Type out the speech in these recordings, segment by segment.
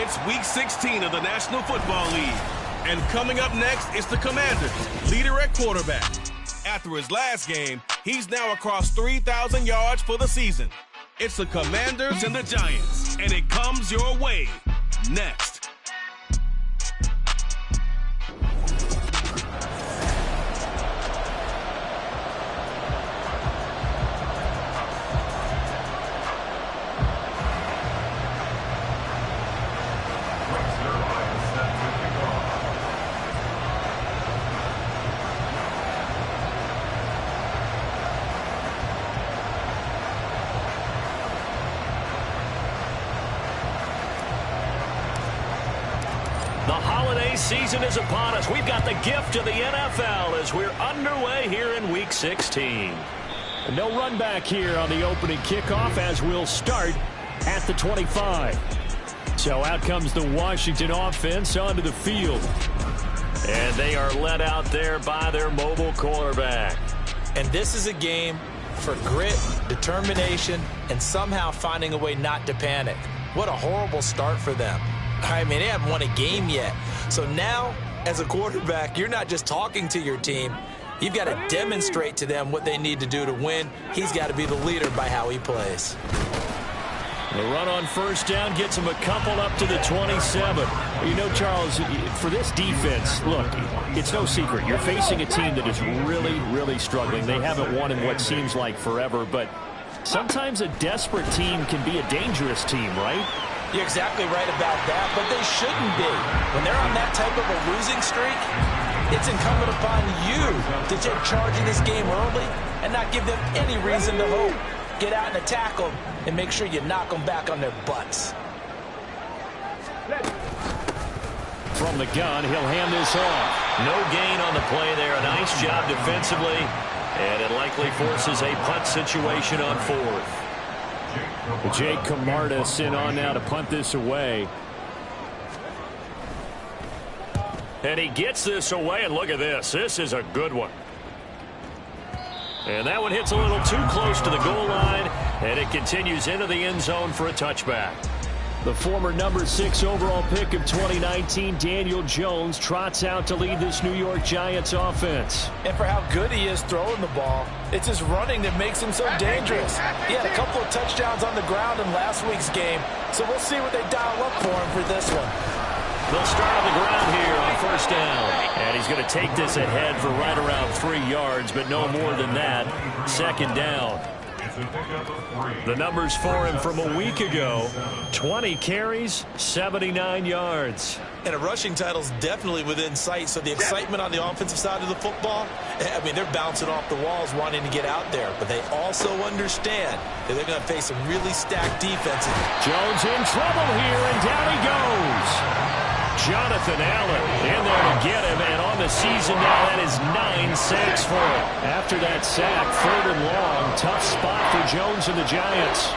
It's Week 16 of the National Football League. And coming up next is the Commanders, leader at quarterback. After his last game, he's now across 3,000 yards for the season. It's the Commanders and the Giants, and it comes your way next. The holiday season is upon us. We've got the gift of the NFL as we're underway here in Week 16. No run back here on the opening kickoff as we'll start at the 25. So out comes the Washington offense onto the field. And they are led out there by their mobile quarterback. And this is a game for grit, determination, and somehow finding a way not to panic. What a horrible start for them. I mean, they haven't won a game yet. So now, as a quarterback, you're not just talking to your team. You've got to demonstrate to them what they need to do to win. He's got to be the leader by how he plays. The run on first down gets him a couple up to the 27. You know, Charles, for this defense, look, it's no secret. You're facing a team that is really, really struggling. They haven't won in what seems like forever, but sometimes a desperate team can be a dangerous team, right? You're exactly right about that, but they shouldn't be. When they're on that type of a losing streak, it's incumbent upon you to take charge of this game early and not give them any reason to hope. Get out and attack them and make sure you knock them back on their butts. From the gun, he'll hand this off. No gain on the play there. A nice job defensively, and it likely forces a punt situation on fourth. Jake Camardas in on now to punt this away. And he gets this away, and look at this. This is a good one. And that one hits a little too close to the goal line, and it continues into the end zone for a touchback. The former number 6 overall pick of 2019, Daniel Jones, trots out to lead this New York Giants offense. And for how good he is throwing the ball, it's his running that makes him so dangerous. He had a couple of touchdowns on the ground in last week's game, so we'll see what they dial up for him for this one. They'll start on the ground here on first down. And he's going to take this ahead for right around 3 yards, but no more than that. Second down. The numbers for him from a week ago: 20 carries, 79 yards. And a rushing title's definitely within sight, so the excitement on the offensive side of the football, I mean, they're bouncing off the walls wanting to get out there, but they also understand that they're going to face some really stacked defenses. Jones in trouble here, and down he goes. Jonathan Allen in there to get him, and on the season now, that is 9 sacks for him. After that sack, 3rd and long, tough spot for Jones and the Giants.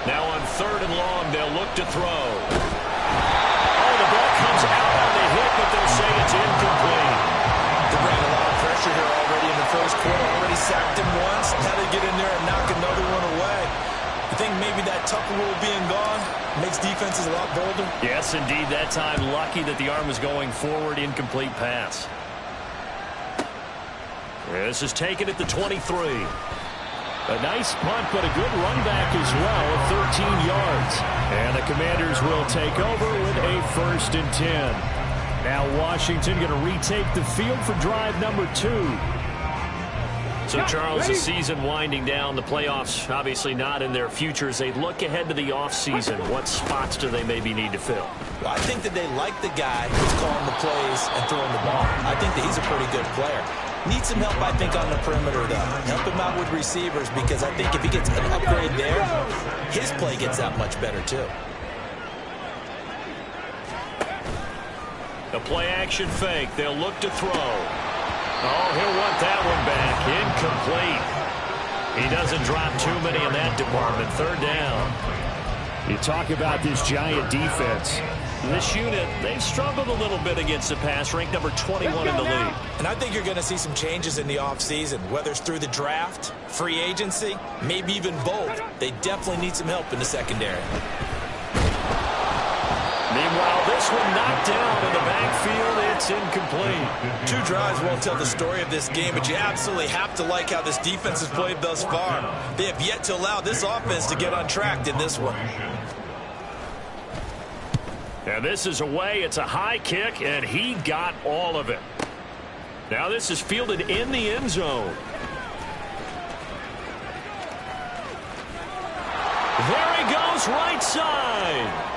Now on 3rd and long, they'll look to throw. Oh, the ball comes out on the hit, but they'll say it's incomplete. They're bringing a lot of pressure here already in the first quarter. Already sacked him once. Now they get in there and knock another one away. I think maybe that Tucker rule being gone makes defenses a lot bolder. Yes, indeed. That time, lucky that the arm was going forward. Incomplete pass. This is taken at the 23. A nice punt, but a good run back as well of 13 yards. And the Commanders will take over with a 1st and 10. Now Washington going to retake the field for drive number 2. So, Charles, the season winding down, the playoffs obviously not in their future. As they look ahead to the offseason, what spots do they maybe need to fill? Well, I think that they like the guy who's calling the plays and throwing the ball. I think that he's a pretty good player. Needs some help, I think, on the perimeter, though. Help him out with receivers, because I think if he gets an upgrade there, his play gets that much better, too. The play-action fake. They'll look to throw. Oh, he'll want that one back. Incomplete. He doesn't drop too many in that department. 3rd down. You talk about this Giant defense. This unit, they've struggled a little bit against the pass, ranked number 21 in the league. And I think you're going to see some changes in the offseason, whether it's through the draft, free agency, maybe even both. They definitely need some help in the secondary. Meanwhile, this one knocked down in the backfield. It's incomplete. 2 drives won't tell the story of this game, but you absolutely have to like how this defense has played thus far. They have yet to allow this offense to get untracked in this one. And this is away. It's a high kick, and he got all of it. Now this is fielded in the end zone. There he goes, right side.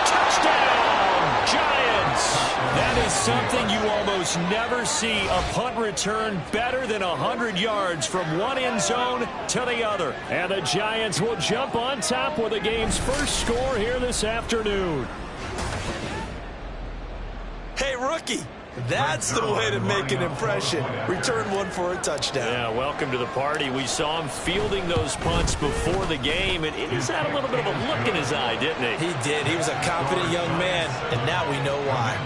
Touchdown, Giants. That is something you almost never see. A punt return better than 100 yards from one end zone to the other. And the Giants will jump on top with the game's first score here this afternoon. Hey, rookie, that's the way to make an impression. Return one for a touchdown. Yeah, welcome to the party. We saw him fielding those punts before the game, and he just had a little bit of a look in his eye, didn't he? He did. He was a confident young man, and now we know why.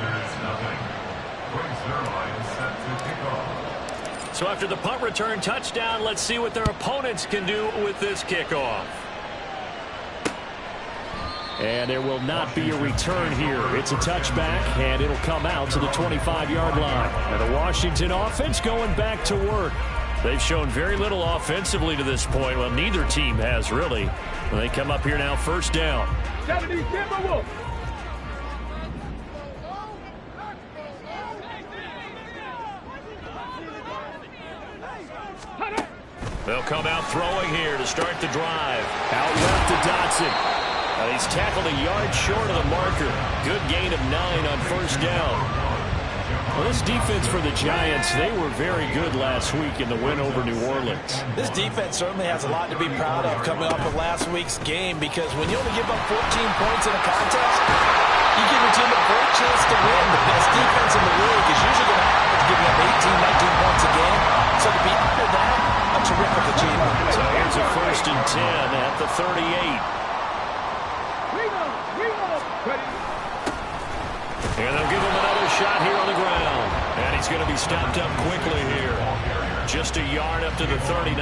So after the punt return touchdown, let's see what their opponents can do with this kickoff. And there will not be a return here. It's a touchback, and it'll come out to the 25-yard line. And the Washington offense going back to work. They've shown very little offensively to this point. Well, neither team has, really. And they come up here now, first down. 70 Timberwolves. They'll come out throwing here to start the drive. Out left to Dotson. He's tackled a yard short of the marker. Good gain of 9 on first down. Well, this defense for the Giants, they were very good last week in the win over New Orleans. This defense certainly has a lot to be proud of coming off of last week's game, because when you only give up 14 points in a contest, you give your team a great chance to win. The best defense in the league is usually going to average giving up 18, 19 points a game. So to be under that, a terrific achievement. So here's a 1st and 10 at the 38. And they'll give him another shot here on the ground. And he's going to be stopped up quickly here. Just a yard up to the 39.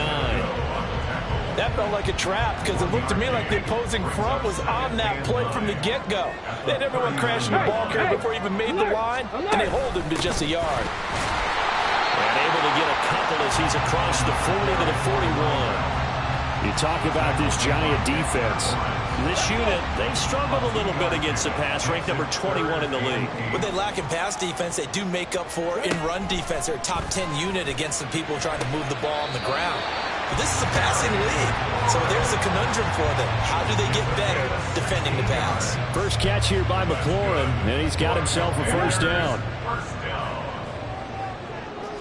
That felt like a trap, because it looked to me like the opposing front was on that play from the get-go. They had everyone crashing the ball carrier before he even made the line, and they hold him to just a yard. And able to get a couple as he's across the 40 to the 41. You talk about this Giant defense. This unit, they've struggled a little bit against the pass, ranked number 21 in the league. What they lack in pass defense, they do make up for in run defense. They're a top 10 unit against the people trying to move the ball on the ground. But this is a passing league, so there's a conundrum for them. How do they get better defending the pass? First catch here by McLaurin, and he's got himself a first down.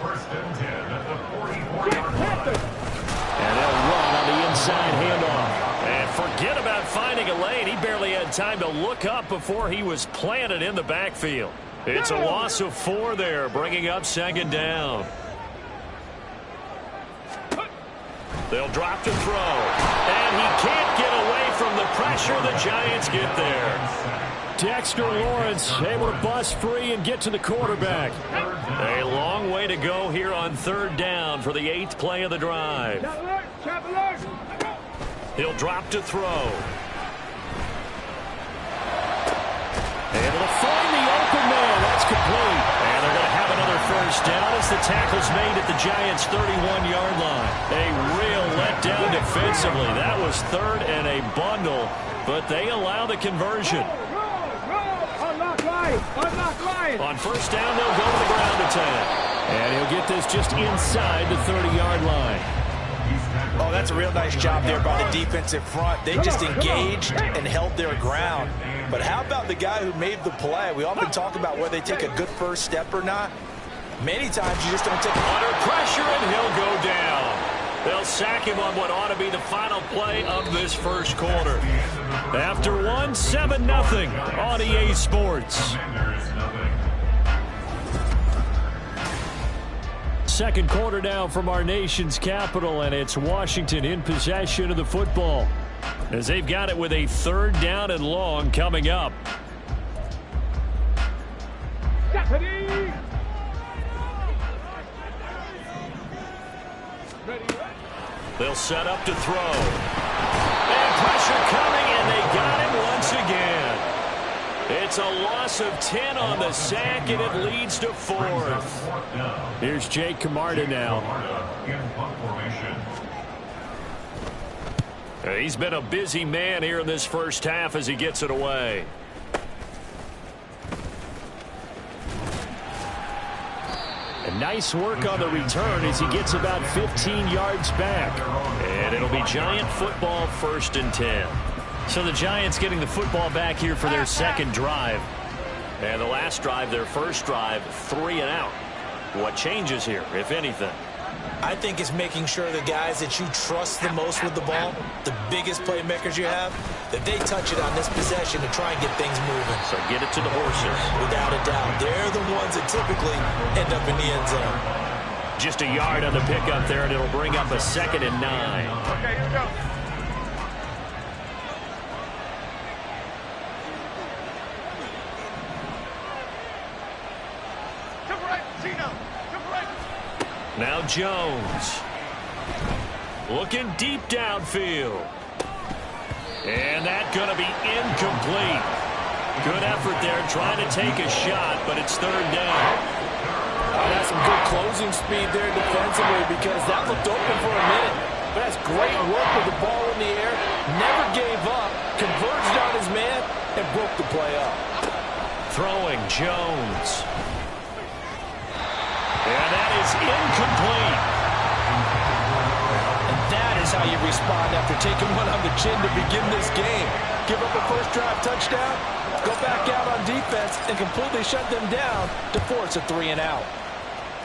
First and 10 at the 44-yard line. And they'll run on the inside handoff. And forget about finding a lane. He barely had time to look up before he was planted in the backfield. It's a loss of 4 there, bringing up 2nd down. They'll drop to throw. And he can't get away from the pressure. The Giants get there. Dexter Lawrence able to bust free and get to the quarterback. A long way to go here on 3rd down for the 8th play of the drive. He'll drop to throw. Able to find the open man. That's complete. And they're going to have another first down as the tackle's made at the Giants' 31-yard line. A real letdown defensively. That was 3rd and a bundle, but they allow the conversion. On first down, they'll go to the ground attack. And he'll get this just inside the 30-yard line. Oh, that's a real nice job there by the defensive front. They just engaged and held their ground. But how about the guy who made the play? We often talk about whether they take a good first step or not. Many times you just don't take it. Under pressure, and he'll go down. They'll sack him on what ought to be the final play of this first quarter. After one, 7-0 on EA Sports. Second quarter now from our nation's capital, and it's Washington in possession of the football. as they've got it with a 3rd down and long coming up. They'll set up to throw. And pressure coming, and they got him once again. It's a loss of 10 on the sack, and it leads to 4th. Here's Jake Camarda now. He's been a busy man here in this first half as he gets it away. And nice work on the return as he gets about 15 yards back. And it'll be Giant football, 1st and 10. So the Giants getting the football back here for their 2nd drive. And the last drive, their 1st drive, 3 and out. What changes here, if anything? I think it's making sure the guys that you trust the most with the ball, the biggest playmakers you have, that they touch it on this possession to try and get things moving. So get it to the horses. Without a doubt. They're the ones that typically end up in the end zone. Just a yard on the pickup there, and it'll bring up a 2nd and 9. Okay, here we go. Now Jones. Looking deep downfield. And that's going to be incomplete. Good effort there trying to take a shot, but it's 3rd down. That's some good closing speed there defensively because that looked open for a minute. But that's great work with the ball in the air. Never gave up. Converged on his man and broke the play up. Throwing Jones. And that is incomplete. And that is how you respond after taking one on the chin to begin this game. Give up a 1st drive touchdown, go back out on defense, and completely shut them down to force a 3 and out.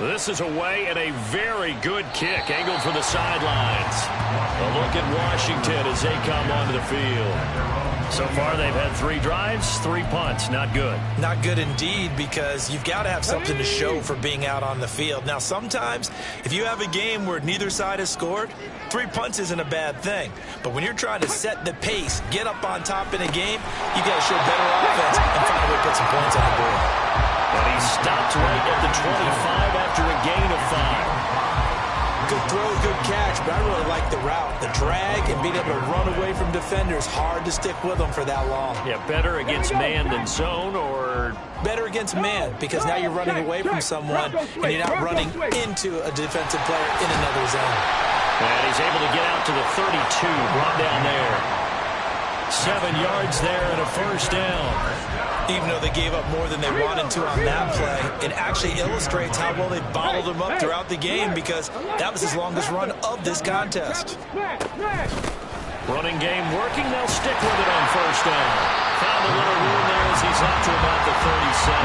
This is away and a very good kick angled for the sidelines. A look at Washington as they come onto the field. So far, they've had 3 drives, 3 punts. Not good. Not good indeed, because you've got to have something to show for being out on the field. Now, sometimes, if you have a game where neither side has scored, 3 punts isn't a bad thing. But when you're trying to set the pace, get up on top in a game, you got to show better offense and find a way to put some points on the board. And he stopped right at the 25 after a gain of 5. Good throw, good catch, but I really like the route. The drag and being able to run away from defenders, hard to stick with them for that long. Yeah, better against man than zone, or better against man, because now you're running away from someone and you're not running into a defensive player in another zone. And he's able to get out to the 32, brought down there. 7 yards there and a 1st down. Even though they gave up more than they wanted to on that play, it actually illustrates how well they bottled him up throughout the game, because that was his longest run of this contest. Running game working. They'll stick with it on 1st down. Found a little room there as he's up to about the 37.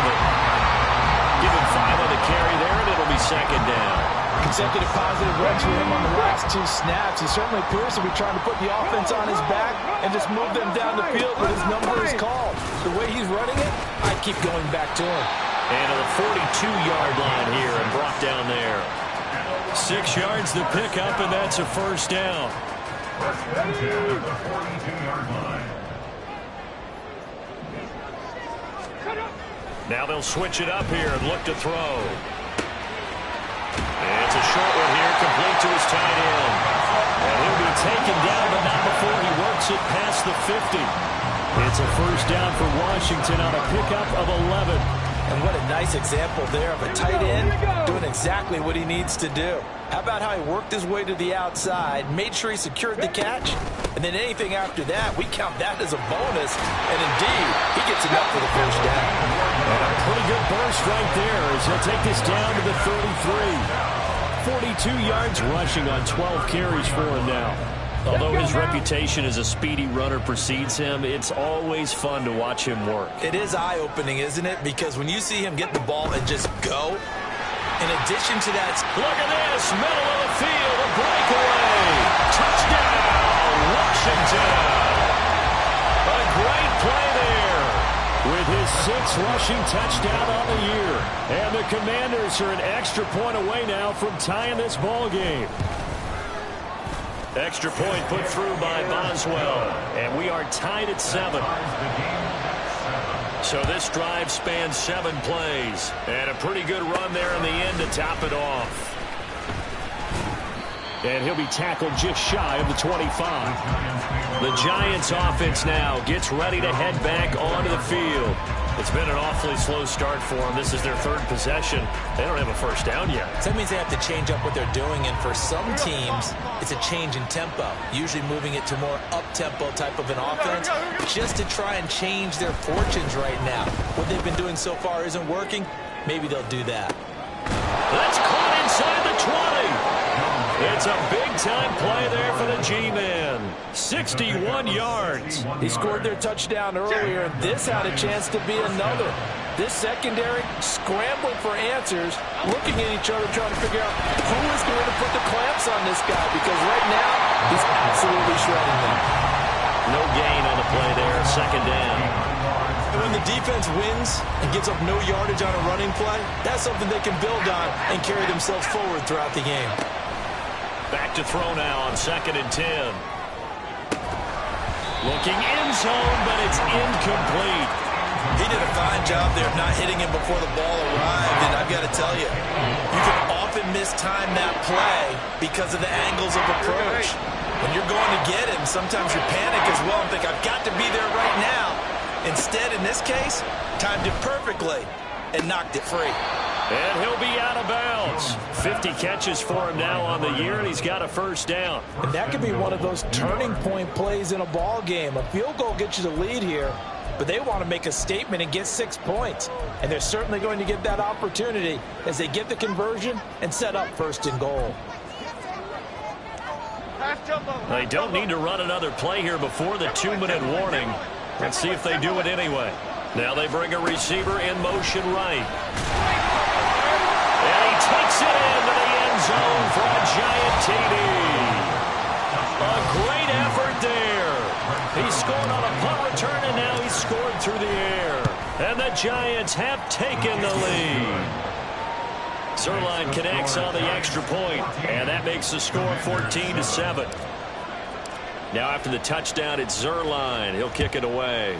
Give him 5 on the carry there, and it'll be 2nd down. Consecutive positive runs for him on the last 2 snaps. He certainly appears to be trying to put the offense on his back and just move them down the field when his number is called. The way he's running it, I'd keep going back to him. And to the 42-yard line here and brought down there. 6 yards the pickup, and that's a 1st down. First and 10 at the 42-yard line. Now they'll switch it up here and look to throw. And it's a short one here, complete to his tight end. And he'll be taken down, but not before he works it past the 50. It's a 1st down for Washington on a pickup of 11. And what a nice example there of a tight end doing exactly what he needs to do. How about how he worked his way to the outside, made sure he secured the catch, and then anything after that, we count that as a bonus. And indeed, he gets enough for the 1st down. And a pretty good burst right there as he'll take this down to the 33. 42 yards rushing on 12 carries for him now. Although his reputation as a speedy runner precedes him, it's always fun to watch him work. It is eye-opening, isn't it? Because when you see him get the ball and just go, in addition to that, look at this, middle of the field, a breakaway. Touchdown, Washington. A great play there with his 6th rushing touchdown on the year. And the Commanders are an extra point away now from tying this ball game. Extra point put through by Boswell. And we are tied at 7. So this drive spans 7 plays. And a pretty good run there in the end to top it off. And he'll be tackled just shy of the 25. The Giants offense now gets ready to head back onto the field. It's been an awfully slow start for them. This is their 3rd possession. They don't have a first down yet. So that means they have to change up what they're doing, and for some teams, it's a change in tempo, usually moving it to more up-tempo type of an offense, just to try and change their fortunes right now. What they've been doing so far isn't working. Maybe they'll do that. That's caught inside the 20. It's a big-time play there for the G-Man. 61 yards. He scored their touchdown earlier, and this had a chance to be another. This secondary scrambling for answers, looking at each other, trying to figure out who is going to put the clamps on this guy, because right now, he's absolutely shredding them. No gain on the play there, 2nd down. When the defense wins and gives up no yardage on a running play, that's something they can build on and carry themselves forward throughout the game. Back to throw now on 2nd and 10. Looking end zone, but it's incomplete. He did a fine job there of not hitting him before the ball arrived, and I've got to tell you, you can often mistime that play because of the angles of approach. When you're going to get him, sometimes you panic as well and think, I've got to be there right now. Instead, in this case, timed it perfectly and knocked it free. And he'll be out of bounds. 50 catches for him now on the year, and he's got a first down. And that could be one of those turning point plays in a ball game. A field goal gets you the lead here, but they want to make a statement and get 6 points. And they're certainly going to get that opportunity as they get the conversion and set up 1st and goal. They don't need to run another play here before the 2-minute warning. Let's see if they do it anyway. Now they bring a receiver in motion right. And he takes it into the end zone for a giant TD. A great effort there. He scored on a punt return, and now he's scored through the air. And the Giants have taken the lead. Zerline connects on the extra point, and that makes the score 14-7. Now after the touchdown, it's Zerline. He'll kick it away.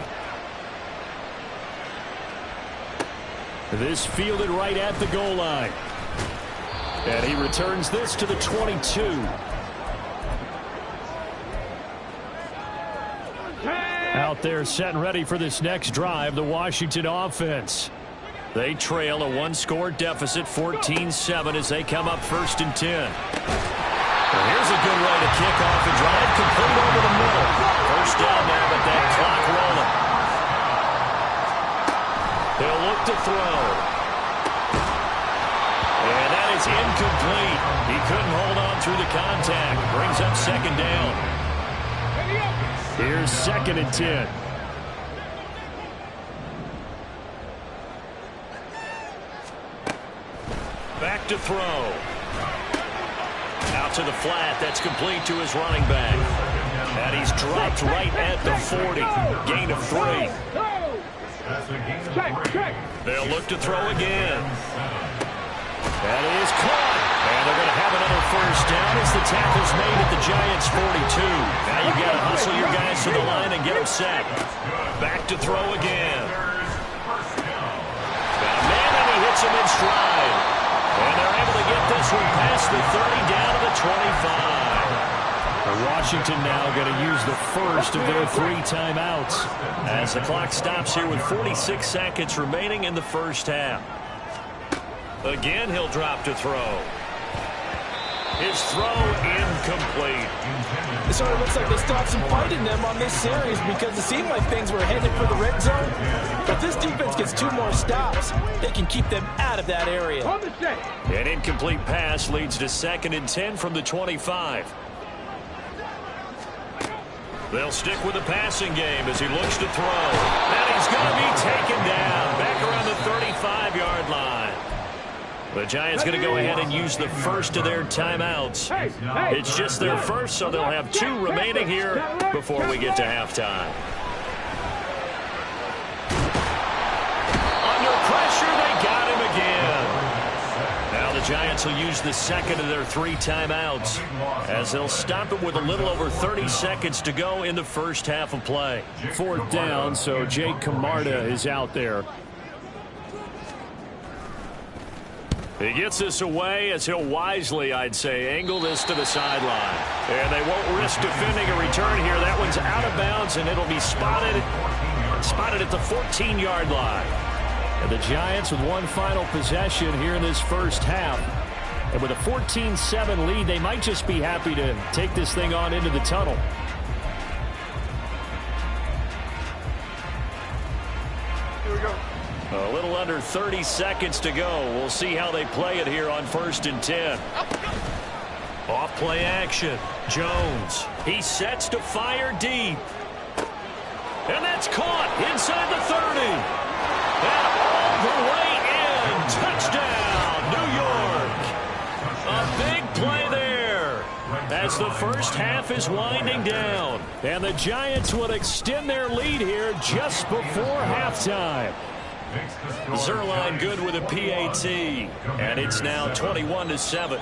This fielded right at the goal line. And he returns this to the 22. Out there set and ready for this next drive, the Washington offense. They trail a 1-score deficit, 14-7, as they come up 1st and 10. Well, here's a good way to kick off the drive, complete over the middle. First down now, but that clock rolling. They'll look to throw. And that is incomplete. He couldn't hold on through the contact. Brings up 2nd down. Here's 2nd and 10. Back to throw. Out to the flat. That's complete to his running back. And he's dropped right at the 40. Gain of 3. They'll look to throw again. That is caught. And they're going to have another first down as the tackle's made at the Giants' 42. Now you've got to hustle your guys to the line and get them set. Back to throw again. Got a man, and he hits him in stride. And they're able to get this one past the 30 down to the 25. Washington now going to use the first of their 3 timeouts as the clock stops here with 46 seconds remaining in the first half. Again, he'll drop to throw. His throw incomplete. It sort of looks like they stopped some fight in them on this series because it seemed like things were headed for the red zone. But this defense gets 2 more stops. They can keep them out of that area. An incomplete pass leads to 2nd and 10 from the 25. They'll stick with the passing game as he looks to throw. And he's going to be taken down back around the 35-yard line. The Giants going to go ahead and use the first of their timeouts. It's just their first, so they'll have 2 remaining here before we get to halftime. Under pressure, they got him again. Now the Giants will use the second of their 3 timeouts as they'll stop it with a little over 30 seconds to go in the first half of play. 4th down, so Jake Camarda is out there. He gets this away as he'll wisely, I'd say, angle this to the sideline. And they won't risk defending a return here. That one's out of bounds, and it'll be spotted at the 14-yard line. And the Giants with one final possession here in this first half. And with a 14-7 lead, they might just be happy to take this thing on into the tunnel. Here we go. A little under 30 seconds to go. We'll see how they play it here on 1st and 10. Off play action. Jones. He sets to fire deep. And that's caught inside the 30. And all the way in. Touchdown, New York. A big play there as the first half is winding down. And the Giants will extend their lead here just before halftime. Zerline good with a PAT, and it's now 21-7.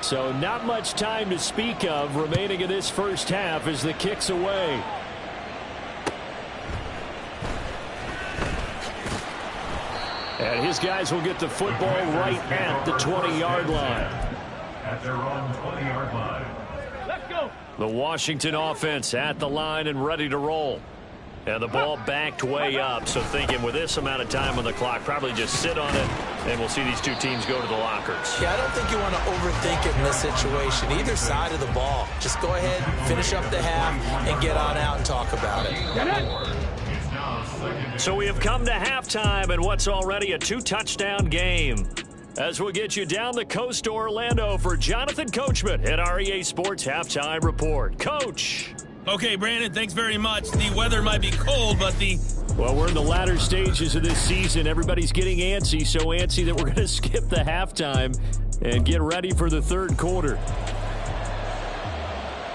So not much time to speak of remaining in this first half as the kick's away. And his guys will get the football right at the 20-yard line. At their own 20-yard line. The Washington offense at the line and ready to roll. And the ball backed way up. So thinking with this amount of time on the clock, probably just sit on it, and we'll see these two teams go to the lockers. Yeah, I don't think you want to overthink it in this situation. Either side of the ball. Just go ahead, finish up the half, and get on out and talk about it. So we have come to halftime in what's already a 2-touchdown game. As we'll get you down the coast to Orlando for Jonathan Coachman at our EA Sports Halftime Report. Coach. Okay, Brandon, thanks very much. The weather might be cold, but Well, we're in the latter stages of this season. Everybody's getting antsy, so antsy that we're going to skip the halftime and get ready for the third quarter.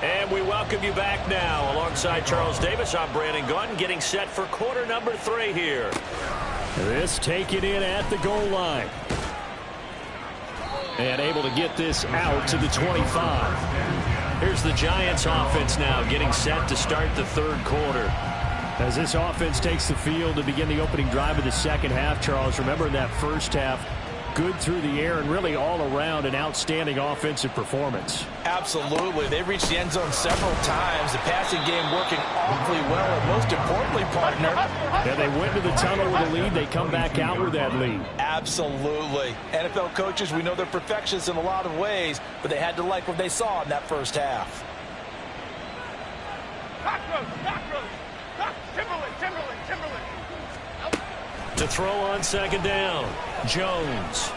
And we welcome you back now. Alongside Charles Davis, I'm Brandon Gaudin, getting set for quarter number 3 here. This taken in at the goal line. And able to get this out to the 25. Here's the Giants offense now getting set to start the third quarter. As this offense takes the field to begin the opening drive of the second half, Charles, remember in that first half, good through the air and really all around an outstanding offensive performance. Absolutely. They reached the end zone several times. The passing game working awfully well, and most importantly, partner. Yeah, they went to the tunnel with a lead. They come back out with that lead. Absolutely. NFL coaches, we know they're perfectionists in a lot of ways, but they had to like what they saw in that first half. To throw on second down, Jones.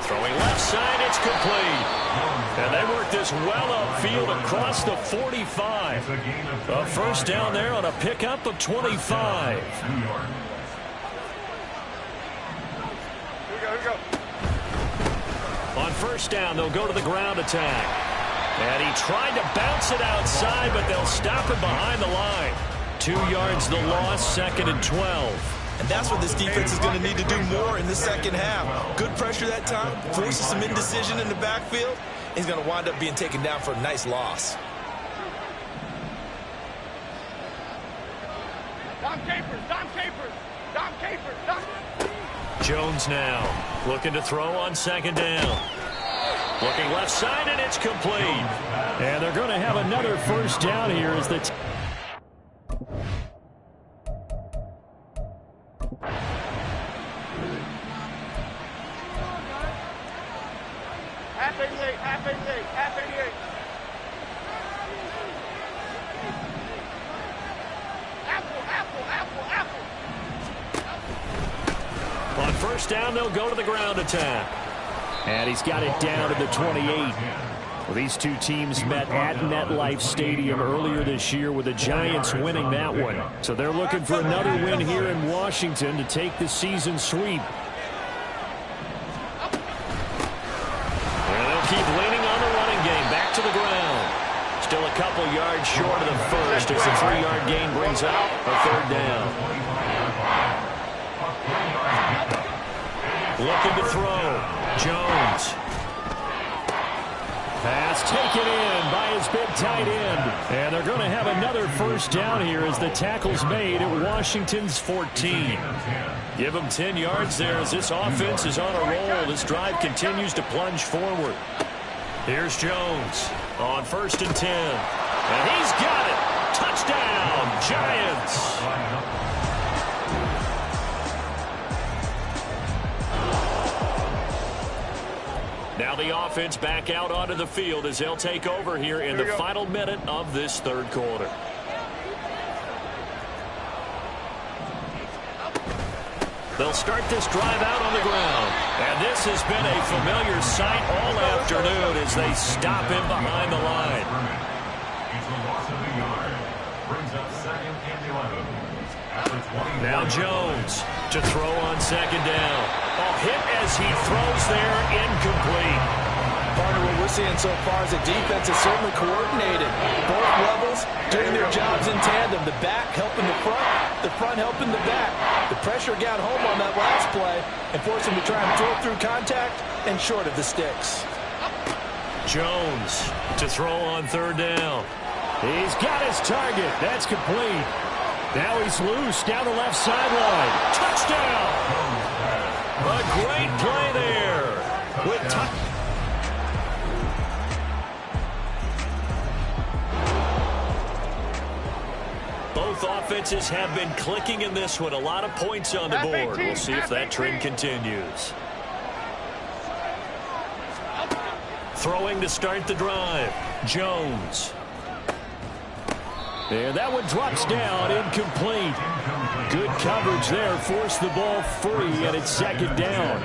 Throwing left side, it's complete. And they work this well upfield across the 45. A first down there on a pickup of 25. Here we go. On first down, they'll go to the ground attack. And he tried to bounce it outside, but they'll stop him behind the line. 2 yards the loss, 2nd and 12. And that's what this defense is going to need to do more in the second half. Good pressure that time, forces some indecision in the backfield. He's going to wind up being taken down for a nice loss. Dom Capers. Jones now looking to throw on second down. Looking left side, and it's complete. And they're going to have another first down here as the Half 88. Apple. On first down, they'll go to the ground attack. And he's got it down to the 28. Well, these two teams met at MetLife Stadium earlier this year with the Giants winning that one. So they're looking for another win here in Washington to take the season sweep. And they'll keep leaning on the running game. Back to the ground. Still a couple yards short of the first as the 3-yard gain brings up a third down. Looking to throw. Jones. Pass taken in by his big tight end. And they're going to have another first down here as the tackle's made at Washington's 14. Give them 10 yards there as this offense is on a roll. This drive continues to plunge forward. Here's Jones on 1st and 10. And he's got it. Touchdown, Giants. Now the offense back out onto the field as they'll take over here in the final minute of this third quarter. They'll start this drive out on the ground. And this has been a familiar sight all afternoon as they stop him behind the line. Now Jones to throw on 2nd down. Hit as he throws there, incomplete. Partner, what we're seeing so far is the defense is certainly coordinated. Both levels doing their jobs in tandem. The back helping the front helping the back. The pressure got home on that last play and forced him to try and throw through contact and short of the sticks. Jones to throw on 3rd down. He's got his target. That's complete. Now he's loose down the left sideline. Touchdown! A great play there. Both offenses have been clicking in this one. A lot of points on the board. We'll see if that trend continues. Throwing to start the drive. Jones. And that one drops down, incomplete. Good coverage there, forced the ball free, and it's 2nd down.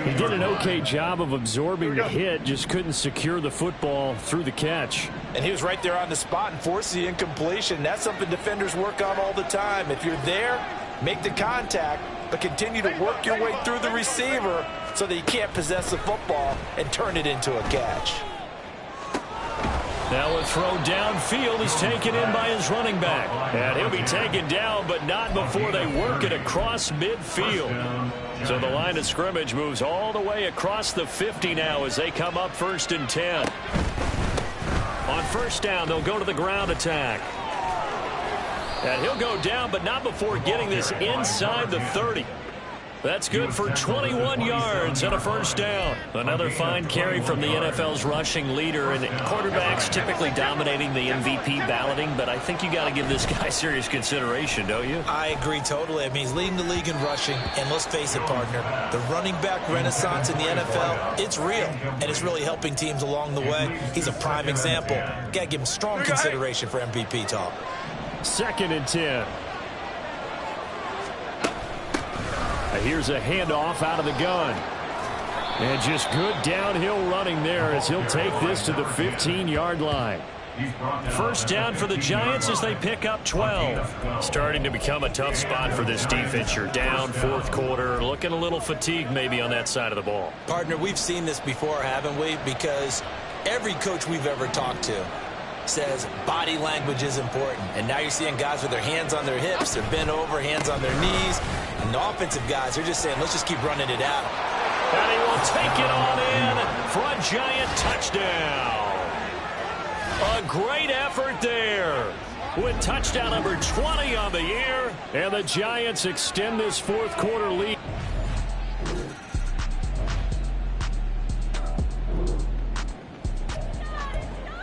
He did an okay job of absorbing the hit, just couldn't secure the football through the catch. And he was right there on the spot and forced the incompletion. That's something defenders work on all the time. If you're there, make the contact, but continue to work your way through the receiver so that you can't possess the football and turn it into a catch. Now a throw downfield is taken in by his running back. And he'll be taken down, but not before they work it across midfield. So the line of scrimmage moves all the way across the 50 now as they come up 1st and 10. On 1st down, they'll go to the ground attack. And he'll go down, but not before getting this inside the 30. That's good for 21 yards and a 1st down. Another fine carry from the NFL's rushing leader, and quarterbacks typically dominating the MVP balloting, but I think you got to give this guy serious consideration, don't you? I agree totally. I mean, he's leading the league in rushing, and let's face it, partner, the running back renaissance in the NFL, it's real, and it's really helping teams along the way. He's a prime example. Got to give him strong consideration for MVP talk. 2nd and 10. Here's a handoff out of the gun. And just good downhill running there as he'll take this to the 15-yard line. 1st down for the Giants as they pick up 12. Starting to become a tough spot for this defense. You're down 4th quarter, looking a little fatigued maybe on that side of the ball. Partner, we've seen this before, haven't we? Because every coach we've ever talked to says body language is important. And now you're seeing guys with their hands on their hips, they're bent over, hands on their knees. And the offensive guys, they're just saying, let's just keep running it out. And he will take it on in for a Giant touchdown. A great effort there with touchdown number 20 on the year. And the Giants extend this 4th quarter lead.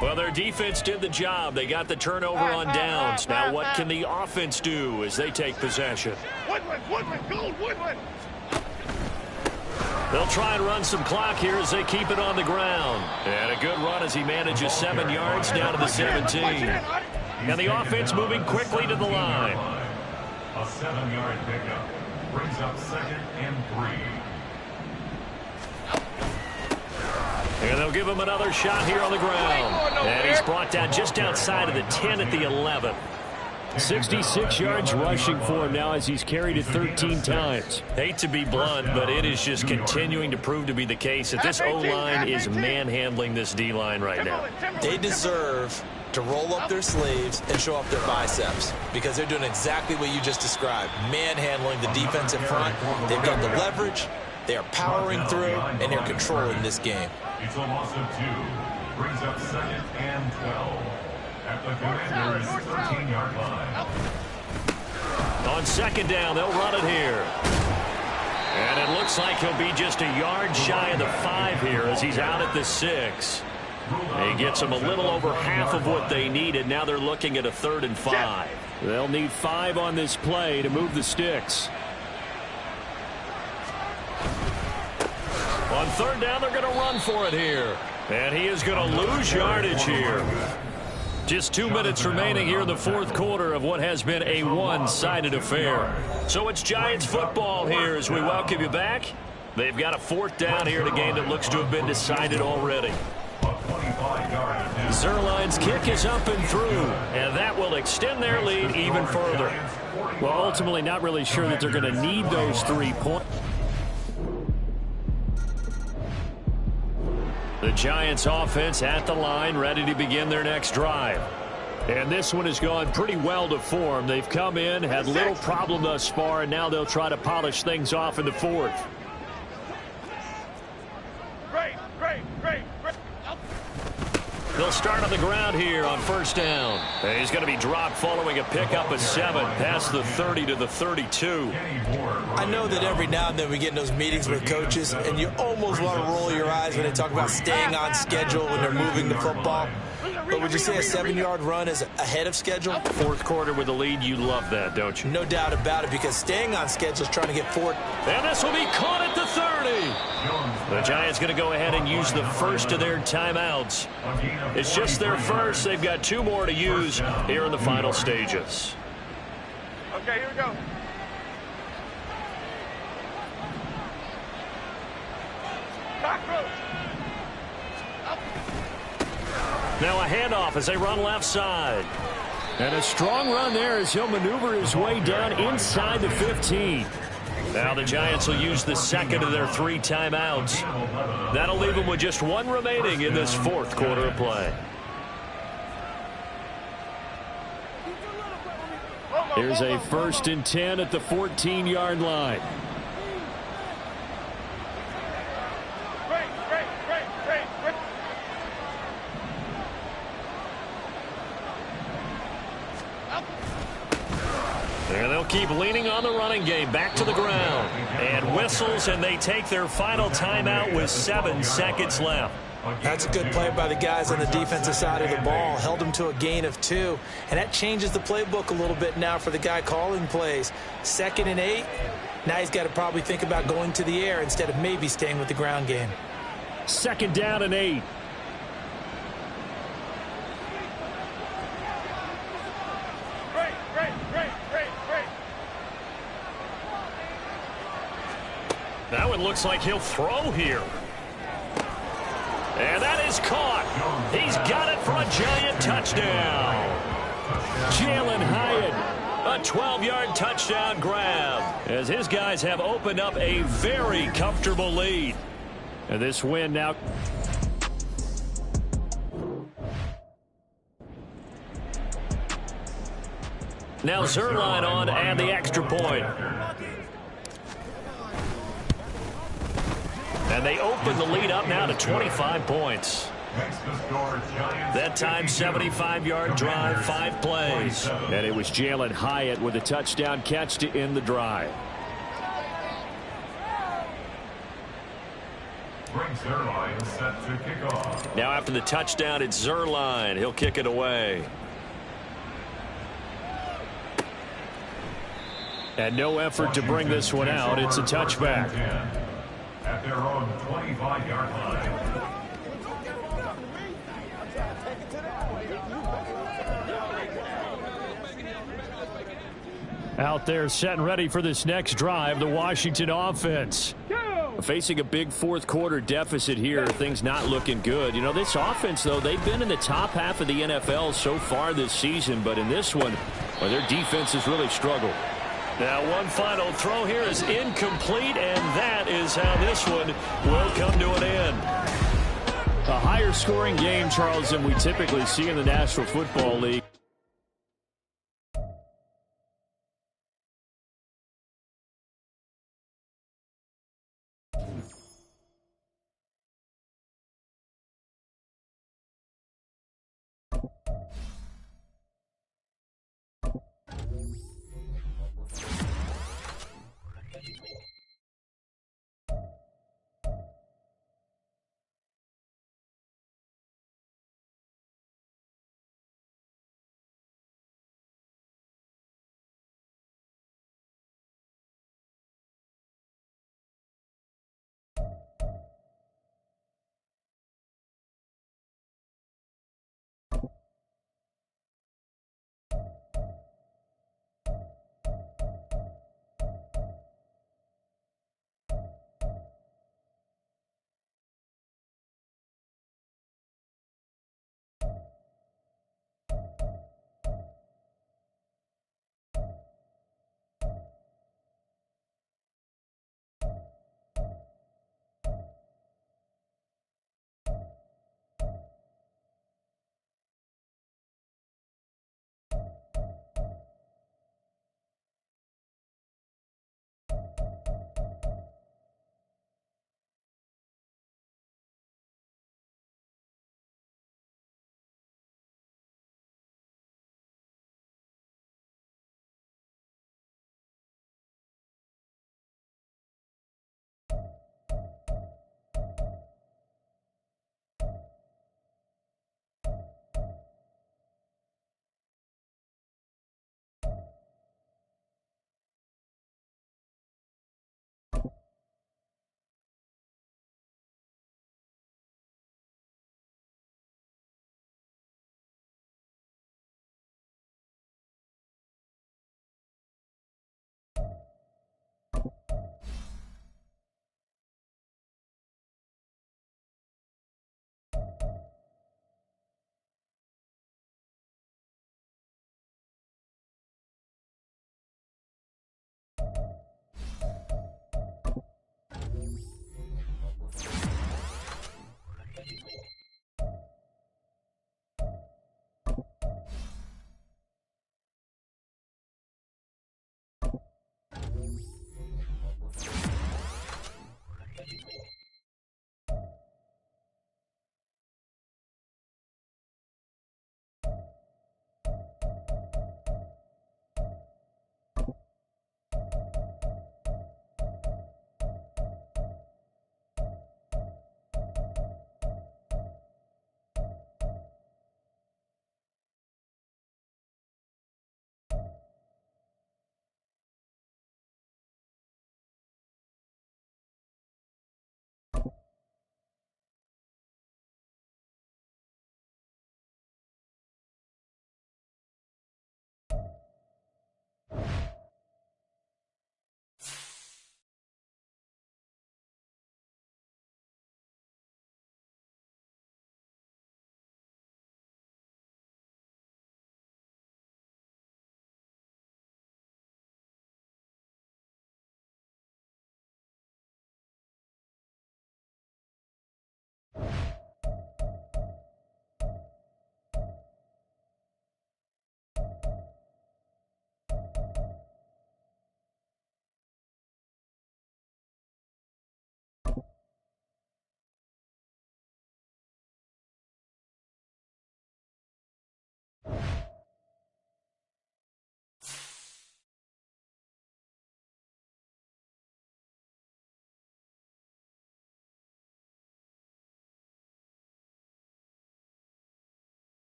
Well, their defense did the job. They got the turnover on downs. Now what can the offense do as they take possession? Woodland. They'll try and run some clock here as they keep it on the ground. And a good run as he manages 7 yards down to the 17. And the offense moving quickly to the line. A 7-yard pickup brings up 2nd and 3. And they'll give him another shot here on the ground. And he's brought down just outside of the 10 at the 11. 66 yards rushing for him now as he's carried it 13 times. Hate to be blunt, but it is just continuing to prove to be the case that this O-line is manhandling this D-line right now. They deserve to roll up their sleeves and show off their biceps because they're doing exactly what you just described, manhandling the defensive front. They've got the leverage, they are powering through, and they're controlling this game. It's a loss of 2. Brings up 2nd and 12. At the Commanders' 13-yard line. On 2nd down, they'll run it here. And it looks like he'll be just a yard shy of the 5 here as he's out at the 6. He gets them a little over half of what they needed. Now they're looking at a 3rd and 5. They'll need 5 on this play to move the sticks. On 3rd down, they're going to run for it here. And he is going to lose yardage here. Just 2 minutes remaining here in the 4th quarter of what has been a one-sided affair. So it's Giants football here as we welcome you back. They've got a 4th down here in a game that looks to have been decided already. Zerline's kick is up and through, and that will extend their lead even further. Well, ultimately not really sure that they're going to need those 3 points. The Giants offense at the line, ready to begin their next drive. And this one has gone pretty well to form. They've come in, had little problem thus far, and now they'll try to polish things off in the 4th. They'll start on the ground here on 1st down. And he's going to be dropped following a pickup of 7 past the 30 to the 32. I know that every now and then we get in those meetings with coaches, and you almost want to roll your eyes when they talk about staying on schedule when they're moving the football. But would you say a 7-yard run is ahead of schedule? 4th quarter with the lead, you love that, don't you? No doubt about it, because staying on schedule is trying to get forward. And this will be caught at the 30. The Giants going to go ahead and use the first of their timeouts. It's just their first. They've got 2 more to use here in the final stages. Okay, here we go. Now a handoff as they run left side. And a strong run there as he'll maneuver his way down inside the 15. Now the Giants will use the 2nd of their 3 timeouts. That'll leave them with just 1 remaining in this 4th quarter of play. Here's a 1st and 10 at the 14-yard line. And they'll keep leaning on the running game. Back to the ground. And whistles, and they take their final timeout with 7 seconds left. That's a good play by the guys on the defensive side of the ball. Held them to a gain of 2. And that changes the playbook a little bit now for the guy calling plays. 2nd and 8. Now he's got to probably think about going to the air instead of maybe staying with the ground game. 2nd down and 8. That one looks like he'll throw here. And that is caught. He's got it for a Giant touchdown. Jalen Hyatt, a 12-yard touchdown grab, as his guys have opened up a very comfortable lead. And this win now. Now Zerline on and the extra point. And they open the lead up now to 25 points. That time, 75-yard drive, 5 plays. And it was Jalen Hyatt with a touchdown catch to end the drive. Zerline set to kick off. Now after the touchdown, it's Zerline. He'll kick it away. And no effort to bring this one out. It's a touchback. At their own 25-yard line. Out there set and ready for this next drive, the Washington offense. Facing a big fourth-quarter deficit here, things not looking good. You know, this offense, though, they've been in the top half of the NFL so far this season, but in this one, well, their defense has really struggled. Now, one final throw here is incomplete, and that is how this one will come to an end. A higher-scoring game, Charles, than we typically see in the National Football League.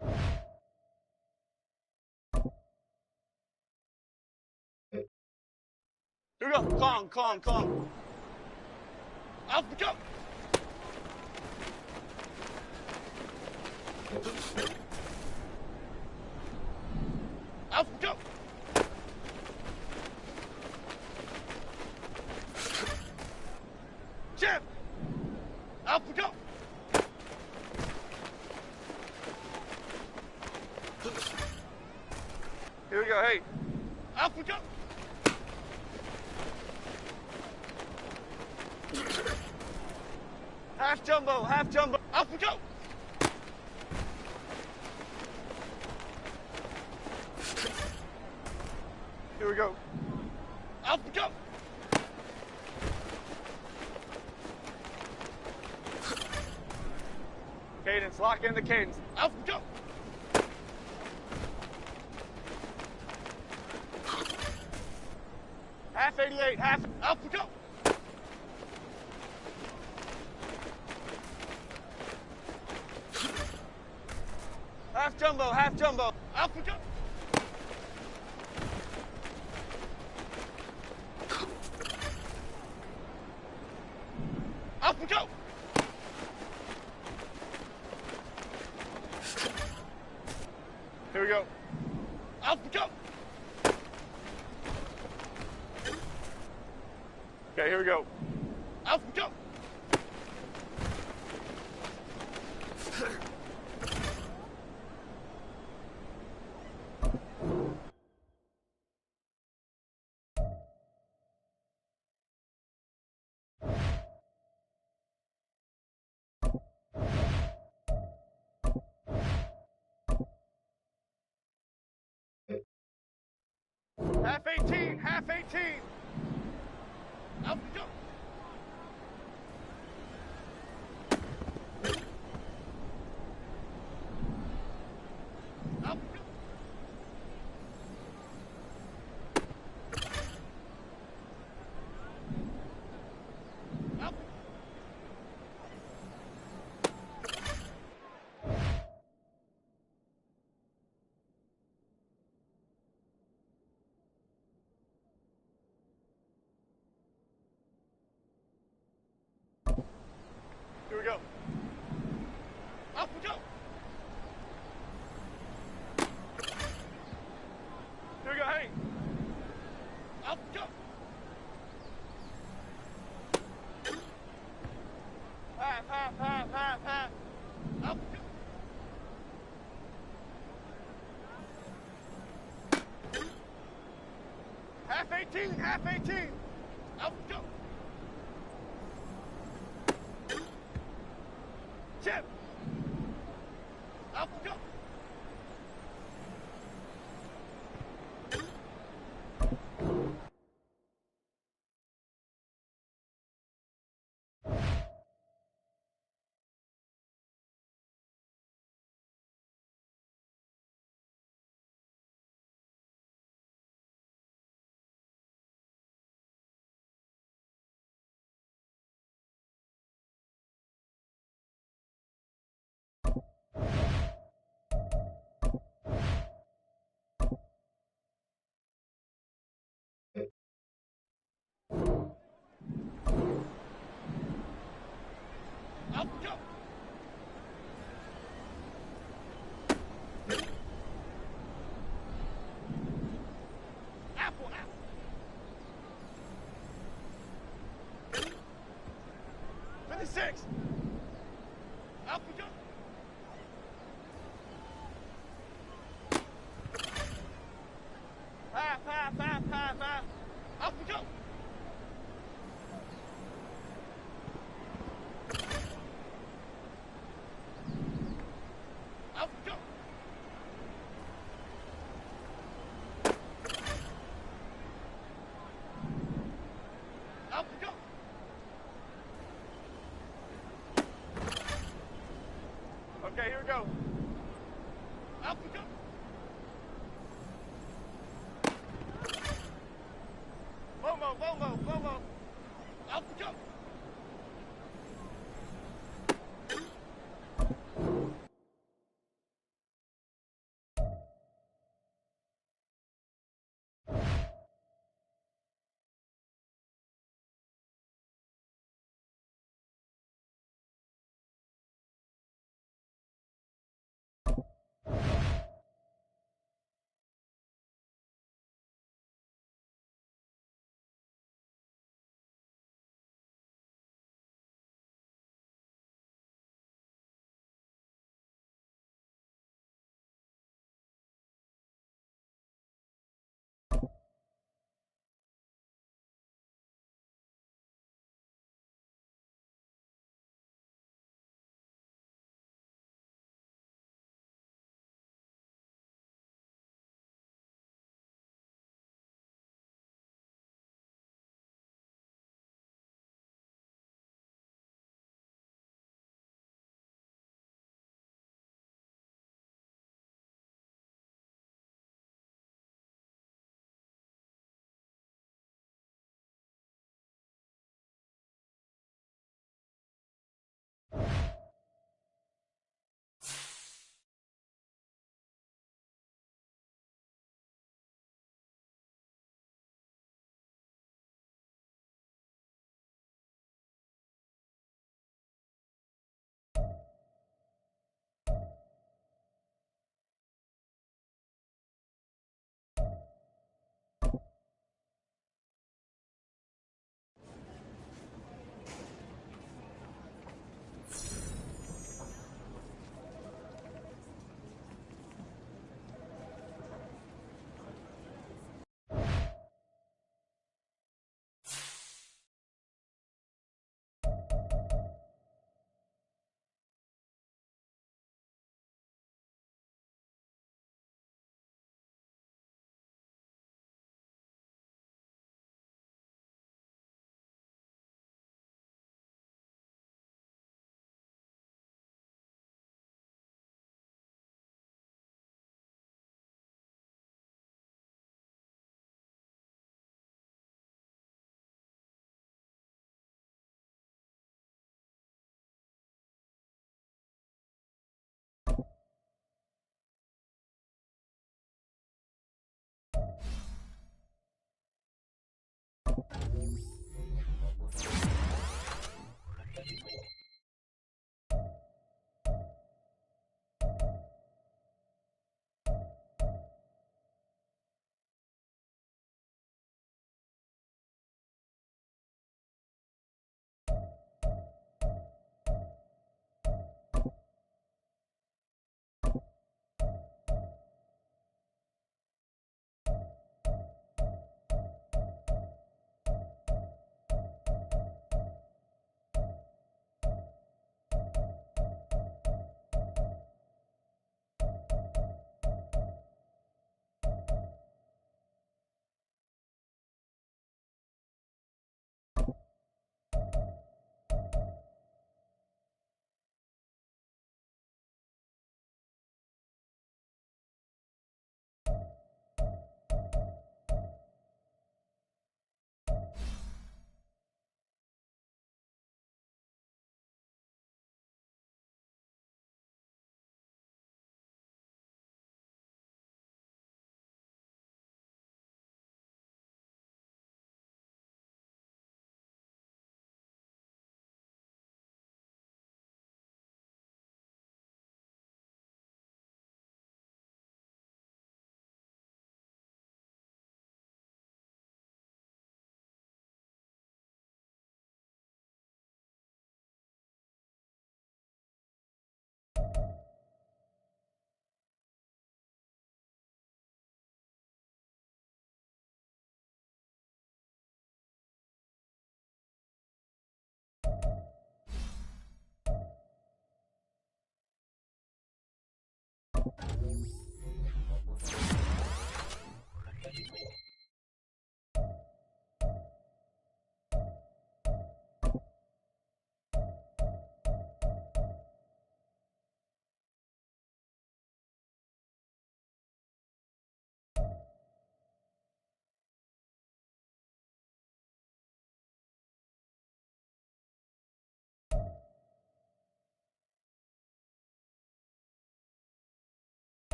Here we go. Calm, calm, calm. Up, go. Up, go. Chip. Up, go. Here we go. Hey. Up, go. Half jumbo, half jumbo. Up we go. Here we go. Up we go. Cadence, lock in the cadence. Up we go. Half 88, half. Up we go. Half jumbo, half jumbo. Up we go. Up we go. Here we go. Up we go. Okay, here we go. Up we go. Half 18, half 18. Up we go. Up we go. Up. Here we go. Up we go. Here we go, hey. Up we go. Half, half, half, half, half. Up we go. Half 18, half 18. Up we go. Chip. Up we go. Up we go. Apple, apple. 56. Up we go. Half, half, half, half, half. Up we go. Up we go. Up we go. Okay, here we go. Up we go. Momo, Momo, Momo. Up we go.